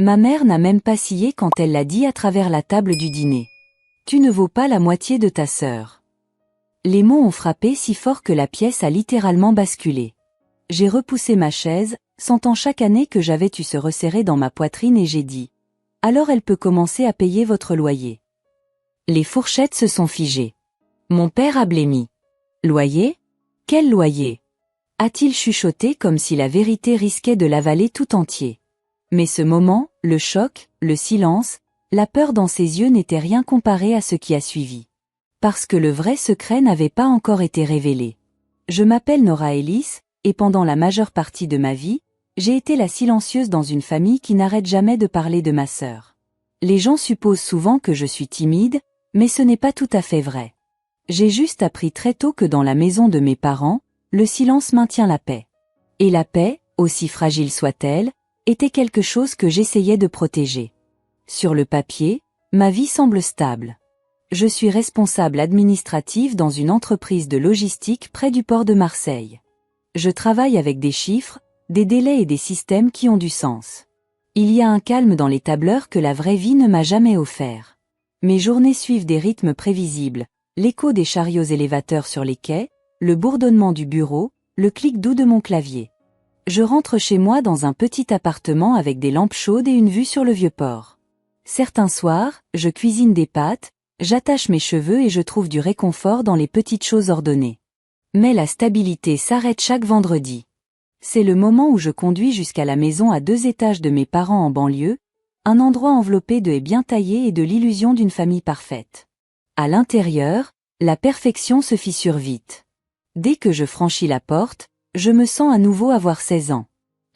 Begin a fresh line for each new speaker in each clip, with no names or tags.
Ma mère n'a même pas scié quand elle l'a dit à travers la table du dîner. Tu ne vaux pas la moitié de ta sœur. Les mots ont frappé si fort que la pièce a littéralement basculé. J'ai repoussé ma chaise, sentant chaque année que j'avais dû se resserrer dans ma poitrine et j'ai dit. Alors elle peut commencer à payer votre loyer. Les fourchettes se sont figées. Mon père a blêmi. Loyer? Quel loyer? A-t-il chuchoté comme si la vérité risquait de l'avaler tout entier. Mais ce moment, le choc, le silence, la peur dans ses yeux n'étaient rien comparé à ce qui a suivi. Parce que le vrai secret n'avait pas encore été révélé. Je m'appelle Nora Ellis, et pendant la majeure partie de ma vie, j'ai été la silencieuse dans une famille qui n'arrête jamais de parler de ma sœur. Les gens supposent souvent que je suis timide, mais ce n'est pas tout à fait vrai. J'ai juste appris très tôt que dans la maison de mes parents, le silence maintient la paix. Et la paix, aussi fragile soit-elle, était quelque chose que j'essayais de protéger. Sur le papier, ma vie semble stable. Je suis responsable administrative dans une entreprise de logistique près du port de Marseille. Je travaille avec des chiffres, des délais et des systèmes qui ont du sens. Il y a un calme dans les tableurs que la vraie vie ne m'a jamais offert. Mes journées suivent des rythmes prévisibles, l'écho des chariots élévateurs sur les quais, le bourdonnement du bureau, le clic doux de mon clavier. Je rentre chez moi dans un petit appartement avec des lampes chaudes et une vue sur le Vieux-Port. Certains soirs, je cuisine des pâtes, j'attache mes cheveux et je trouve du réconfort dans les petites choses ordonnées. Mais la stabilité s'arrête chaque vendredi. C'est le moment où je conduis jusqu'à la maison à 2 étages de mes parents en banlieue, un endroit enveloppé de haies bien taillées et de l'illusion d'une famille parfaite. À l'intérieur, la perfection se fissure vite. Dès que je franchis la porte, je me sens à nouveau avoir 16 ans.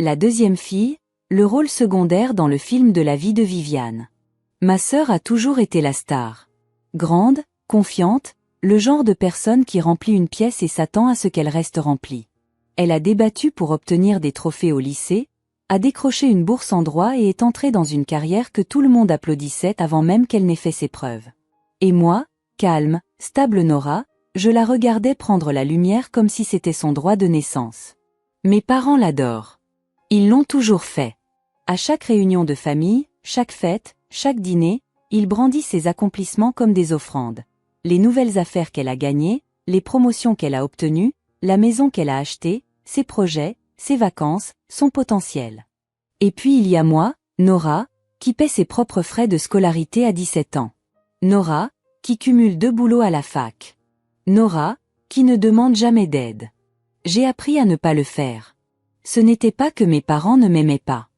La deuxième fille, le rôle secondaire dans le film de la vie de Viviane. Ma sœur a toujours été la star. Grande, confiante, le genre de personne qui remplit une pièce et s'attend à ce qu'elle reste remplie. Elle a débattu pour obtenir des trophées au lycée, a décroché une bourse en droit et est entrée dans une carrière que tout le monde applaudissait avant même qu'elle n'ait fait ses preuves. Et moi, calme, stable Nora, je la regardais prendre la lumière comme si c'était son droit de naissance. Mes parents l'adorent. Ils l'ont toujours fait. À chaque réunion de famille, chaque fête, chaque dîner, il brandit ses accomplissements comme des offrandes. Les nouvelles affaires qu'elle a gagnées, les promotions qu'elle a obtenues, la maison qu'elle a achetée, ses projets, ses vacances, son potentiel. Et puis il y a moi, Nora, qui paie ses propres frais de scolarité à 17 ans. Nora, qui cumule 2 boulots à la fac. Nora, qui ne demande jamais d'aide. J'ai appris à ne pas le faire. Ce n'était pas que mes parents ne m'aimaient pas.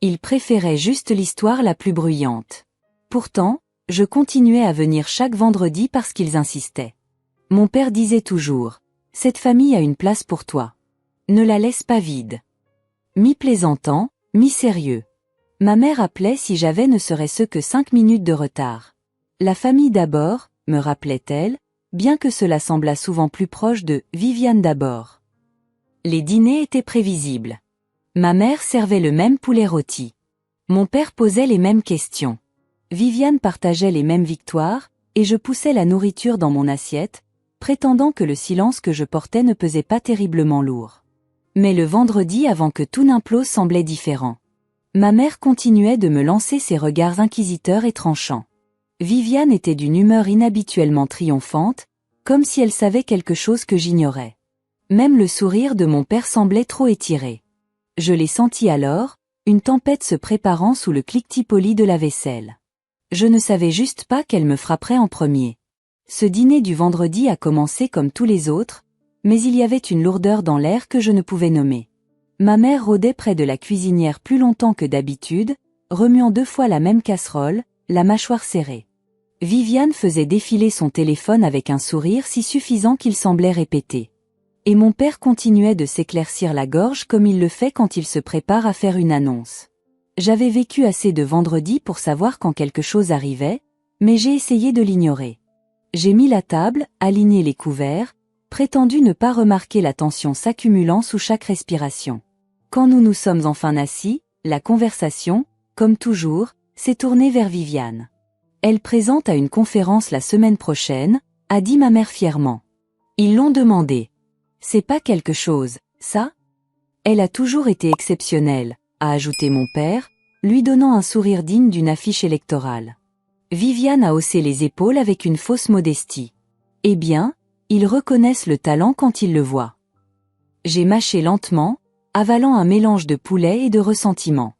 Ils préféraient juste l'histoire la plus bruyante. Pourtant, je continuais à venir chaque vendredi parce qu'ils insistaient. Mon père disait toujours, « Cette famille a une place pour toi. Ne la laisse pas vide. » Mi-plaisantant, mi-sérieux. Ma mère appelait si j'avais ne serait-ce que 5 minutes de retard. La famille d'abord, me rappelait-elle, bien que cela semblât souvent plus proche de « Viviane d'abord ». Les dîners étaient prévisibles. Ma mère servait le même poulet rôti. Mon père posait les mêmes questions. Viviane partageait les mêmes victoires, et je poussais la nourriture dans mon assiette, prétendant que le silence que je portais ne pesait pas terriblement lourd. Mais le vendredi avant que tout n'implose semblait différent. Ma mère continuait de me lancer ses regards inquisiteurs et tranchants. Viviane était d'une humeur inhabituellement triomphante, comme si elle savait quelque chose que j'ignorais. Même le sourire de mon père semblait trop étiré. Je l'ai senti alors, une tempête se préparant sous le cliquetis poli de la vaisselle. Je ne savais juste pas qu'elle me frapperait en premier. Ce dîner du vendredi a commencé comme tous les autres, mais il y avait une lourdeur dans l'air que je ne pouvais nommer. Ma mère rôdait près de la cuisinière plus longtemps que d'habitude, remuant 2 fois la même casserole, la mâchoire serrée. Viviane faisait défiler son téléphone avec un sourire si suffisant qu'il semblait répéter. Et mon père continuait de s'éclaircir la gorge comme il le fait quand il se prépare à faire une annonce. J'avais vécu assez de vendredis pour savoir quand quelque chose arrivait, mais j'ai essayé de l'ignorer. J'ai mis la table, aligné les couverts, prétendu ne pas remarquer la tension s'accumulant sous chaque respiration. Quand nous nous sommes enfin assis, la conversation, comme toujours, s'est tournée vers Viviane. Elle présente à une conférence la semaine prochaine, a dit ma mère fièrement. Ils l'ont demandé. C'est pas quelque chose, ça? Elle a toujours été exceptionnelle, a ajouté mon père, lui donnant un sourire digne d'une affiche électorale. Viviane a haussé les épaules avec une fausse modestie. Eh bien, ils reconnaissent le talent quand ils le voient. J'ai mâché lentement, avalant un mélange de poulet et de ressentiment.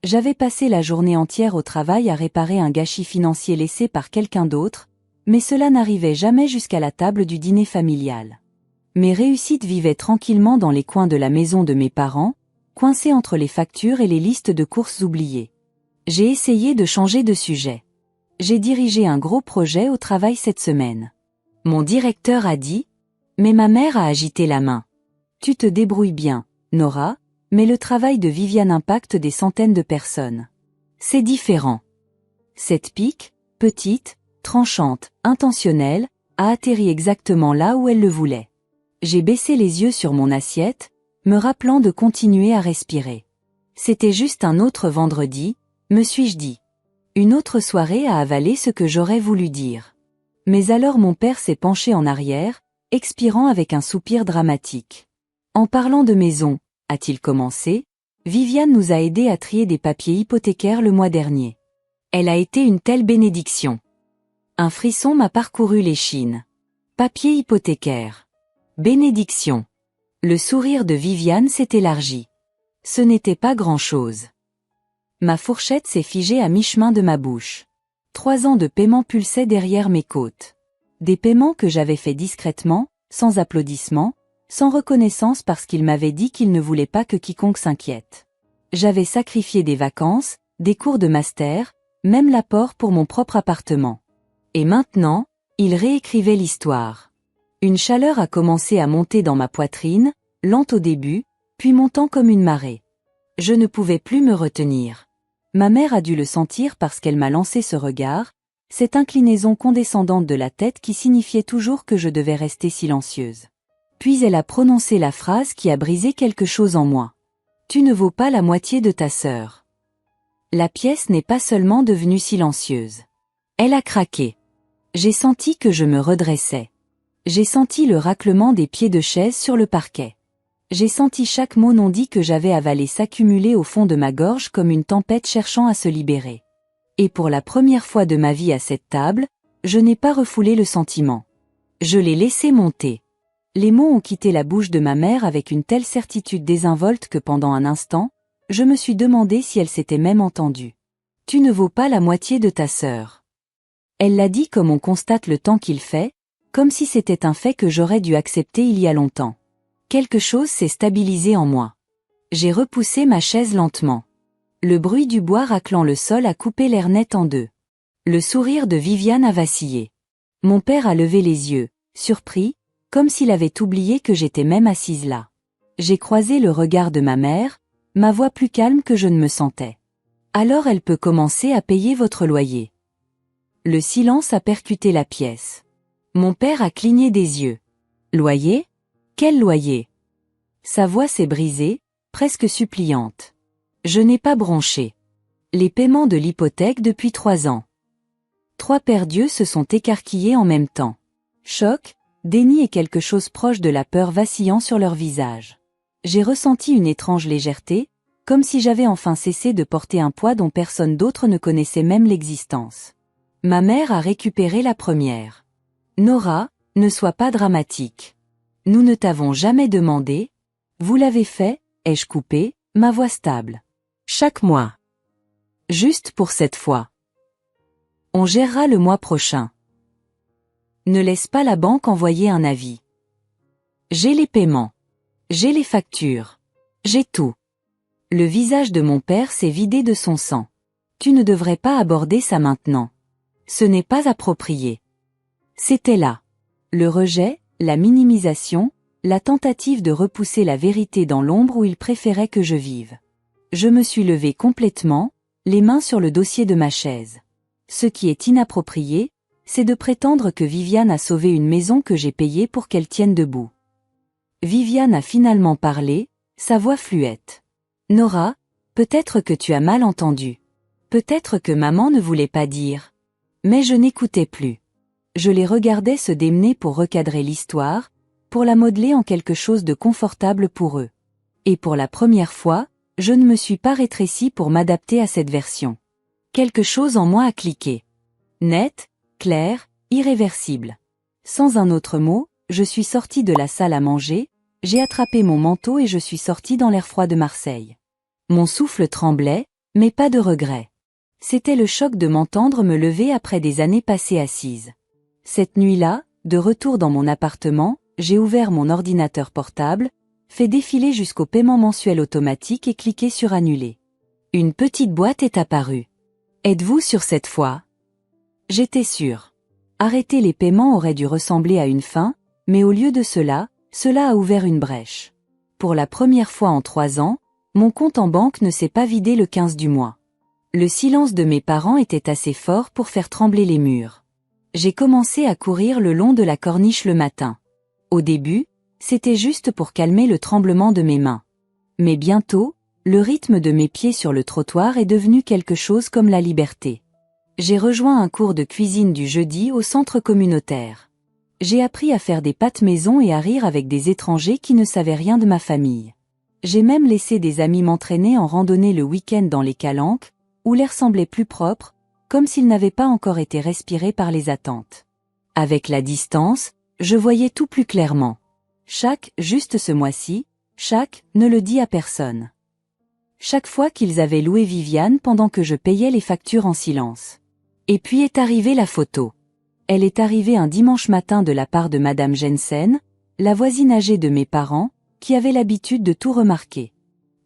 J'avais passé la journée entière au travail à réparer un gâchis financier laissé par quelqu'un d'autre, mais cela n'arrivait jamais jusqu'à la table du dîner familial. Mes réussites vivaient tranquillement dans les coins de la maison de mes parents, coincées entre les factures et les listes de courses oubliées. J'ai essayé de changer de sujet. J'ai dirigé un gros projet au travail cette semaine. Mon directeur a dit, mais ma mère a agité la main. Tu te débrouilles bien, Nora, mais le travail de Viviane impacte des centaines de personnes. C'est différent. Cette pique, petite, tranchante, intentionnelle, a atterri exactement là où elle le voulait. J'ai baissé les yeux sur mon assiette, me rappelant de continuer à respirer. C'était juste un autre vendredi, me suis-je dit. Une autre soirée à avaler ce que j'aurais voulu dire. Mais alors mon père s'est penché en arrière, expirant avec un soupir dramatique. En parlant de maison, a-t-il commencé, Viviane nous a aidés à trier des papiers hypothécaires le mois dernier. Elle a été une telle bénédiction. Un frisson m'a parcouru l'échine. Papier hypothécaire. Bénédiction. Le sourire de Viviane s'est élargi. Ce n'était pas grand-chose. Ma fourchette s'est figée à mi-chemin de ma bouche. 3 ans de paiement pulsaient derrière mes côtes. Des paiements que j'avais faits discrètement, sans applaudissements, sans reconnaissance parce qu'il m'avait dit qu'il ne voulait pas que quiconque s'inquiète. J'avais sacrifié des vacances, des cours de master, même l'apport pour mon propre appartement. Et maintenant, il réécrivait l'histoire. Une chaleur a commencé à monter dans ma poitrine, lente au début, puis montant comme une marée. Je ne pouvais plus me retenir. Ma mère a dû le sentir parce qu'elle m'a lancé ce regard, cette inclinaison condescendante de la tête qui signifiait toujours que je devais rester silencieuse. Puis elle a prononcé la phrase qui a brisé quelque chose en moi. Tu ne vaux pas la moitié de ta sœur. La pièce n'est pas seulement devenue silencieuse. Elle a craqué. J'ai senti que je me redressais. J'ai senti le raclement des pieds de chaise sur le parquet. J'ai senti chaque mot non dit que j'avais avalé s'accumuler au fond de ma gorge comme une tempête cherchant à se libérer. Et pour la première fois de ma vie à cette table, je n'ai pas refoulé le sentiment. Je l'ai laissé monter. Les mots ont quitté la bouche de ma mère avec une telle certitude désinvolte que pendant un instant, je me suis demandé si elle s'était même entendue. Tu ne vaux pas la moitié de ta sœur. Elle l'a dit comme on constate le temps qu'il fait, comme si c'était un fait que j'aurais dû accepter il y a longtemps. Quelque chose s'est stabilisé en moi. J'ai repoussé ma chaise lentement. Le bruit du bois raclant le sol a coupé l'air net en deux. Le sourire de Viviane a vacillé. Mon père a levé les yeux, surpris, comme s'il avait oublié que j'étais même assise là. J'ai croisé le regard de ma mère, ma voix plus calme que je ne me sentais. Alors elle peut commencer à payer votre loyer. Le silence a percuté la pièce. Mon père a cligné des yeux. Loyer ? Quel loyer ? Sa voix s'est brisée, presque suppliante. Je n'ai pas bronché. Les paiements de l'hypothèque depuis 3 ans. 3 paires d'yeux se sont écarquillés en même temps. Choc, déni et quelque chose proche de la peur vacillant sur leur visage. J'ai ressenti une étrange légèreté, comme si j'avais enfin cessé de porter un poids dont personne d'autre ne connaissait même l'existence. Ma mère a récupéré la première. Nora, ne sois pas dramatique. Nous ne t'avons jamais demandé. Vous l'avez fait, ai-je coupé, ma voix stable. Chaque mois. Juste pour cette fois. On gérera le mois prochain. Ne laisse pas la banque envoyer un avis. J'ai les paiements. J'ai les factures. J'ai tout. Le visage de mon père s'est vidé de son sang. Tu ne devrais pas aborder ça maintenant. Ce n'est pas approprié. C'était là. Le rejet, la minimisation, la tentative de repousser la vérité dans l'ombre où il préférait que je vive. Je me suis levée complètement, les mains sur le dossier de ma chaise. Ce qui est inapproprié, c'est de prétendre que Viviane a sauvé une maison que j'ai payée pour qu'elle tienne debout. Viviane a finalement parlé, sa voix fluette. Nora, peut-être que tu as mal entendu. Peut-être que maman ne voulait pas dire. Mais je n'écoutais plus. Je les regardais se démener pour recadrer l'histoire, pour la modeler en quelque chose de confortable pour eux. Et pour la première fois, je ne me suis pas rétréci pour m'adapter à cette version. Quelque chose en moi a cliqué. Net, clair, irréversible. Sans un autre mot, je suis sorti de la salle à manger, j'ai attrapé mon manteau et je suis sorti dans l'air froid de Marseille. Mon souffle tremblait, mais pas de regret. C'était le choc de m'entendre me lever après des années passées assise. Cette nuit-là, de retour dans mon appartement, j'ai ouvert mon ordinateur portable, fait défiler jusqu'au paiement mensuel automatique et cliqué sur Annuler. Une petite boîte est apparue. Êtes-vous sûr cette fois? J'étais sûre. Arrêter les paiements aurait dû ressembler à une fin, mais au lieu de cela a ouvert une brèche. Pour la première fois en 3 ans, mon compte en banque ne s'est pas vidé le 15 du mois. Le silence de mes parents était assez fort pour faire trembler les murs. J'ai commencé à courir le long de la corniche le matin. Au début, c'était juste pour calmer le tremblement de mes mains. Mais bientôt, le rythme de mes pieds sur le trottoir est devenu quelque chose comme la liberté. J'ai rejoint un cours de cuisine du jeudi au centre communautaire. J'ai appris à faire des pâtes maison et à rire avec des étrangers qui ne savaient rien de ma famille. J'ai même laissé des amis m'entraîner en randonnée le week-end dans les Calanques, où l'air semblait plus propre, comme s'il n'avait pas encore été respiré par les attentes. Avec la distance, je voyais tout plus clairement. Juste ce mois-ci, ne le dit à personne. Chaque fois qu'ils avaient loué Viviane pendant que je payais les factures en silence. Et puis est arrivée la photo. Elle est arrivée un dimanche matin de la part de Madame Jensen, la voisine âgée de mes parents, qui avait l'habitude de tout remarquer.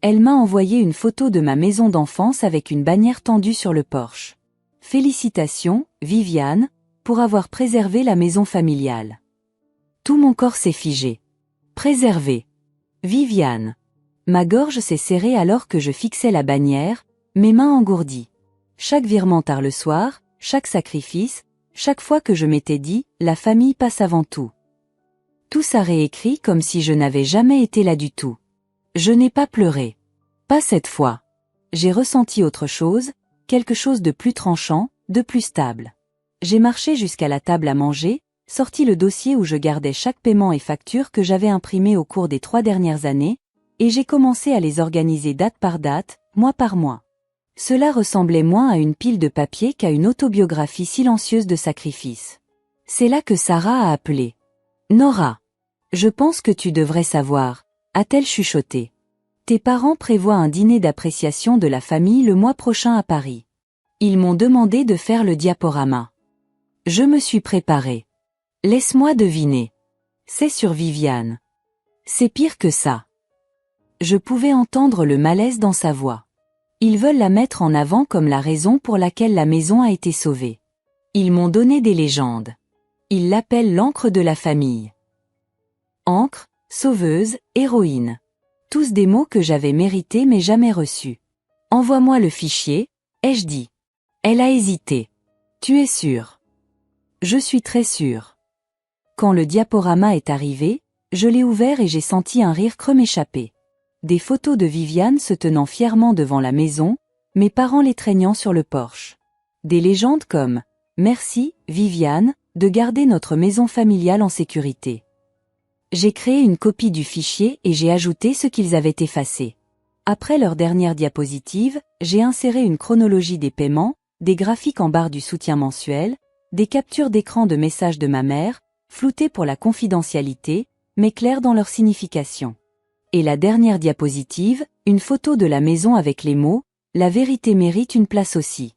Elle m'a envoyé une photo de ma maison d'enfance avec une bannière tendue sur le porche. Félicitations, Viviane, pour avoir préservé la maison familiale. Tout mon corps s'est figé. Préservé. Viviane. Ma gorge s'est serrée alors que je fixais la bannière, mes mains engourdies. Chaque virement tard le soir, chaque sacrifice, chaque fois que je m'étais dit, la famille passe avant tout. Tout ça réécrit comme si je n'avais jamais été là du tout. Je n'ai pas pleuré. Pas cette fois. J'ai ressenti autre chose, quelque chose de plus tranchant, de plus stable. J'ai marché jusqu'à la table à manger, sorti le dossier où je gardais chaque paiement et facture que j'avais imprimé au cours des 3 dernières années, et j'ai commencé à les organiser date par date, mois par mois. Cela ressemblait moins à une pile de papier qu'à une autobiographie silencieuse de sacrifice. C'est là que Sarah a appelé. Nora. Je pense que tu devrais savoir, a-t-elle chuchoté. Tes parents prévoient un dîner d'appréciation de la famille le mois prochain à Paris. Ils m'ont demandé de faire le diaporama. Je me suis préparée. Laisse-moi deviner. C'est sur Viviane. C'est pire que ça. Je pouvais entendre le malaise dans sa voix. Ils veulent la mettre en avant comme la raison pour laquelle la maison a été sauvée. Ils m'ont donné des légendes. Ils l'appellent l'encre de la famille. Encre, sauveuse, héroïne. Tous des mots que j'avais mérités mais jamais reçus. Envoie-moi le fichier, ai-je dit. Elle a hésité. Tu es sûr? Je suis très sûre. Quand le diaporama est arrivé, je l'ai ouvert et j'ai senti un rire creux m'échapper. Des photos de Viviane se tenant fièrement devant la maison, mes parents les traînant sur le porche. Des légendes comme « Merci, Viviane, de garder notre maison familiale en sécurité ». J'ai créé une copie du fichier et j'ai ajouté ce qu'ils avaient effacé. Après leur dernière diapositive, j'ai inséré une chronologie des paiements, des graphiques en barre du soutien mensuel, des captures d'écran de messages de ma mère, floutées pour la confidentialité, mais claires dans leur signification. Et la dernière diapositive, une photo de la maison avec les mots « La vérité mérite une place aussi ».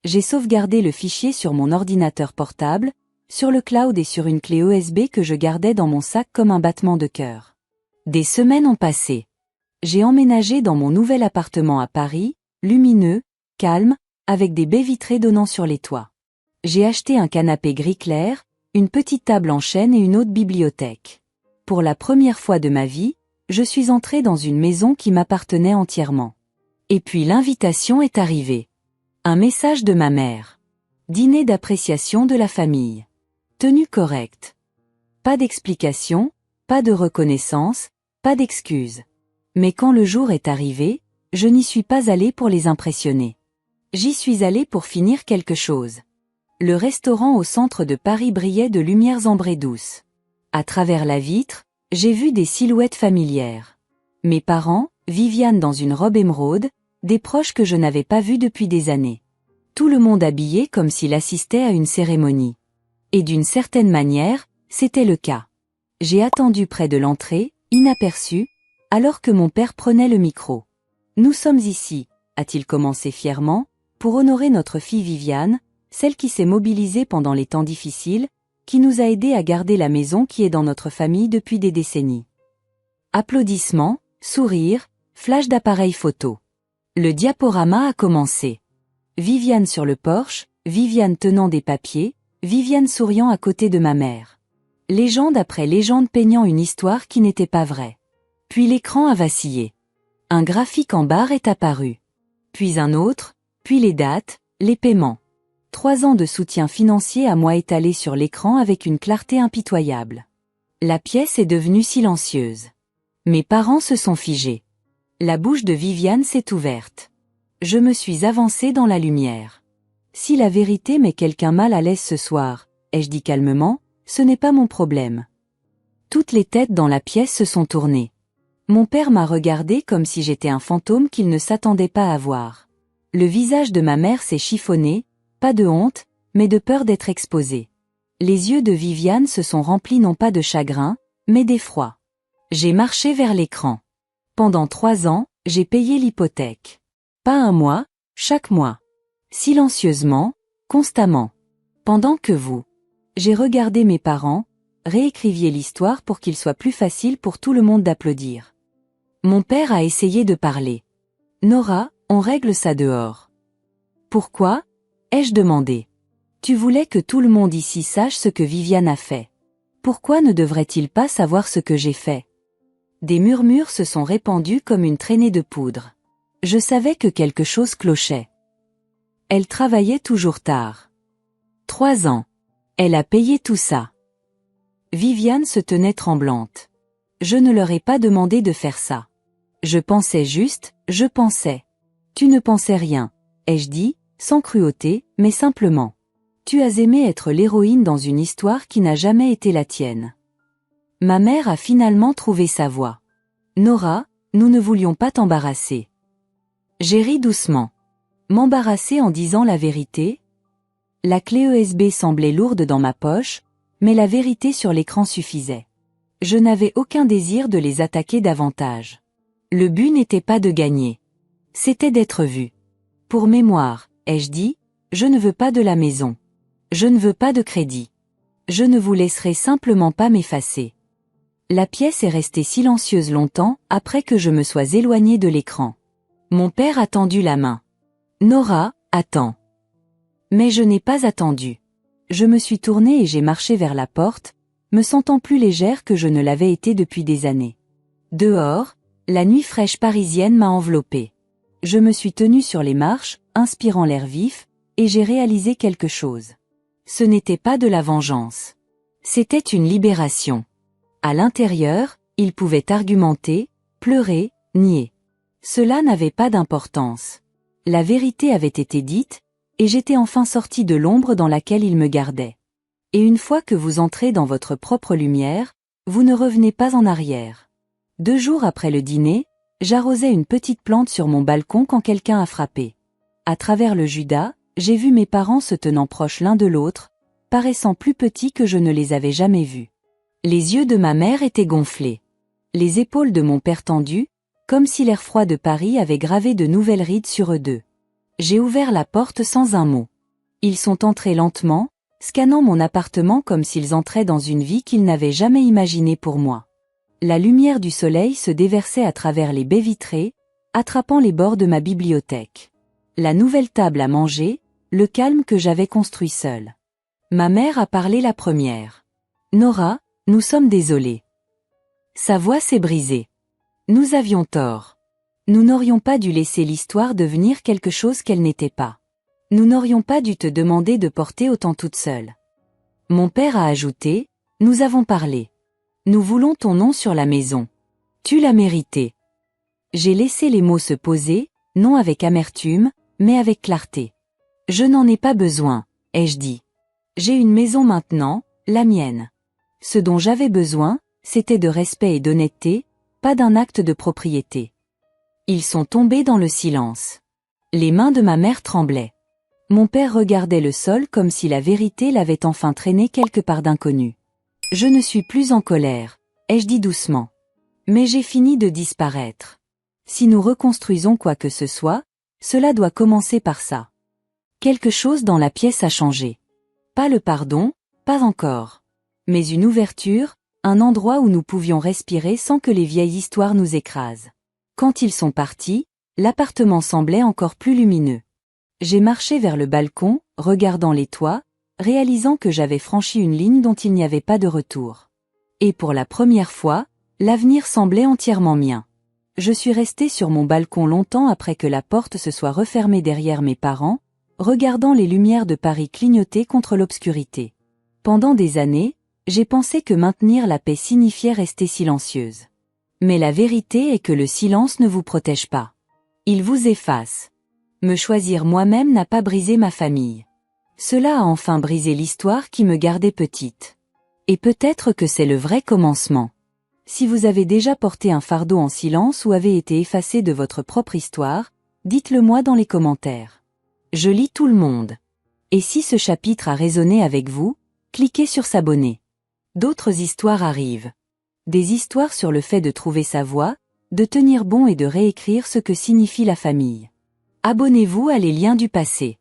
J'ai sauvegardé le fichier sur mon ordinateur portable, sur le cloud et sur une clé USB que je gardais dans mon sac comme un battement de cœur. Des semaines ont passé. J'ai emménagé dans mon nouvel appartement à Paris, lumineux, calme, avec des baies vitrées donnant sur les toits. J'ai acheté un canapé gris clair, une petite table en chêne et une haute bibliothèque. Pour la première fois de ma vie, je suis entrée dans une maison qui m'appartenait entièrement. Et puis l'invitation est arrivée. Un message de ma mère. Dîner d'appréciation de la famille. Tenue correcte. Pas d'explication, pas de reconnaissance, pas d'excuses. Mais quand le jour est arrivé, je n'y suis pas allée pour les impressionner. J'y suis allée pour finir quelque chose. Le restaurant au centre de Paris brillait de lumières ambrées douces. À travers la vitre, j'ai vu des silhouettes familières. Mes parents, Viviane dans une robe émeraude, des proches que je n'avais pas vus depuis des années. Tout le monde habillé comme s'il assistait à une cérémonie. Et d'une certaine manière, c'était le cas. J'ai attendu près de l'entrée, inaperçu, alors que mon père prenait le micro. Nous sommes ici, a-t-il commencé fièrement, pour honorer notre fille Viviane, celle qui s'est mobilisée pendant les temps difficiles, qui nous a aidés à garder la maison qui est dans notre famille depuis des décennies. Applaudissements, sourires, flash d'appareil photo. Le diaporama a commencé. Viviane sur le porche, Viviane tenant des papiers, Viviane souriant à côté de ma mère. Légende après légende peignant une histoire qui n'était pas vraie. Puis l'écran a vacillé. Un graphique en barre est apparu. Puis un autre, puis les dates, les paiements. 3 ans de soutien financier à moi étalés sur l'écran avec une clarté impitoyable. La pièce est devenue silencieuse. Mes parents se sont figés. La bouche de Viviane s'est ouverte. Je me suis avancée dans la lumière. Si la vérité met quelqu'un mal à l'aise ce soir, ai-je dit calmement, ce n'est pas mon problème. Toutes les têtes dans la pièce se sont tournées. Mon père m'a regardé comme si j'étais un fantôme qu'il ne s'attendait pas à voir. Le visage de ma mère s'est chiffonné, pas de honte, mais de peur d'être exposé. Les yeux de Viviane se sont remplis non pas de chagrin, mais d'effroi. J'ai marché vers l'écran. Pendant 3 ans, j'ai payé l'hypothèque. Pas un mois, chaque mois. Silencieusement, constamment. Pendant que vous. J'ai regardé mes parents, réécriviez l'histoire pour qu'il soit plus facile pour tout le monde d'applaudir. Mon père a essayé de parler. Nora, on règle ça dehors. Pourquoi ? Ai-je demandé. Tu voulais que tout le monde ici sache ce que Viviane a fait. Pourquoi ne devrait-il pas savoir ce que j'ai fait ? Des murmures se sont répandus comme une traînée de poudre. Je savais que quelque chose clochait. Elle travaillait toujours tard. 3 ans. Elle a payé tout ça. Viviane se tenait tremblante. Je ne leur ai pas demandé de faire ça. Je pensais juste, je pensais. Tu ne pensais rien, ai-je dit, sans cruauté, mais simplement. Tu as aimé être l'héroïne dans une histoire qui n'a jamais été la tienne. Ma mère a finalement trouvé sa voie. Nora, nous ne voulions pas t'embarrasser. J'ai ri doucement. M'embarrasser en disant la vérité ? La clé USB semblait lourde dans ma poche, mais la vérité sur l'écran suffisait. Je n'avais aucun désir de les attaquer davantage. Le but n'était pas de gagner. C'était d'être vu. Pour mémoire, ai-je dit, je ne veux pas de la maison. Je ne veux pas de crédit. Je ne vous laisserai simplement pas m'effacer. La pièce est restée silencieuse longtemps après que je me sois éloignée de l'écran. Mon père a tendu la main. Nora, attends. Mais je n'ai pas attendu. Je me suis tournée et j'ai marché vers la porte, me sentant plus légère que je ne l'avais été depuis des années. Dehors, la nuit fraîche parisienne m'a enveloppée. Je me suis tenue sur les marches, inspirant l'air vif, et j'ai réalisé quelque chose. Ce n'était pas de la vengeance. C'était une libération. À l'intérieur, il pouvait argumenter, pleurer, nier. Cela n'avait pas d'importance. La vérité avait été dite, et j'étais enfin sortie de l'ombre dans laquelle il me gardait. Et une fois que vous entrez dans votre propre lumière, vous ne revenez pas en arrière. 2 jours après le dîner, j'arrosais une petite plante sur mon balcon quand quelqu'un a frappé. À travers le Judas, j'ai vu mes parents se tenant proches l'un de l'autre, paraissant plus petits que je ne les avais jamais vus. Les yeux de ma mère étaient gonflés. Les épaules de mon père tendues, comme si l'air froid de Paris avait gravé de nouvelles rides sur eux deux. J'ai ouvert la porte sans un mot. Ils sont entrés lentement, scannant mon appartement comme s'ils entraient dans une vie qu'ils n'avaient jamais imaginée pour moi. La lumière du soleil se déversait à travers les baies vitrées, attrapant les bords de ma bibliothèque. La nouvelle table à manger, le calme que j'avais construit seul. Ma mère a parlé la première. Nora, nous sommes désolés. Sa voix s'est brisée. Nous avions tort. Nous n'aurions pas dû laisser l'histoire devenir quelque chose qu'elle n'était pas. Nous n'aurions pas dû te demander de porter autant toute seule. Mon père a ajouté, nous avons parlé. Nous voulons ton nom sur la maison. Tu l'as mérité. J'ai laissé les mots se poser, non avec amertume, mais avec clarté. Je n'en ai pas besoin, ai-je dit. J'ai une maison maintenant, la mienne. Ce dont j'avais besoin, c'était de respect et d'honnêteté, pas d'un acte de propriété. Ils sont tombés dans le silence. Les mains de ma mère tremblaient. Mon père regardait le sol comme si la vérité l'avait enfin traîné quelque part d'inconnu. Je ne suis plus en colère, ai-je dit doucement. Mais j'ai fini de disparaître. Si nous reconstruisons quoi que ce soit, cela doit commencer par ça. Quelque chose dans la pièce a changé. Pas le pardon, pas encore. Mais une ouverture, un endroit où nous pouvions respirer sans que les vieilles histoires nous écrasent. Quand ils sont partis, l'appartement semblait encore plus lumineux. J'ai marché vers le balcon, regardant les toits, réalisant que j'avais franchi une ligne dont il n'y avait pas de retour. Et pour la première fois, l'avenir semblait entièrement mien. Je suis resté sur mon balcon longtemps après que la porte se soit refermée derrière mes parents, regardant les lumières de Paris clignoter contre l'obscurité. Pendant des années, j'ai pensé que maintenir la paix signifiait rester silencieuse. Mais la vérité est que le silence ne vous protège pas. Il vous efface. Me choisir moi-même n'a pas brisé ma famille. Cela a enfin brisé l'histoire qui me gardait petite. Et peut-être que c'est le vrai commencement. Si vous avez déjà porté un fardeau en silence ou avez été effacé de votre propre histoire, dites-le moi dans les commentaires. Je lis tout le monde. Et si ce chapitre a résonné avec vous, cliquez sur s'abonner. D'autres histoires arrivent. Des histoires sur le fait de trouver sa voie, de tenir bon et de réécrire ce que signifie la famille. Abonnez-vous à Les Liens du passé.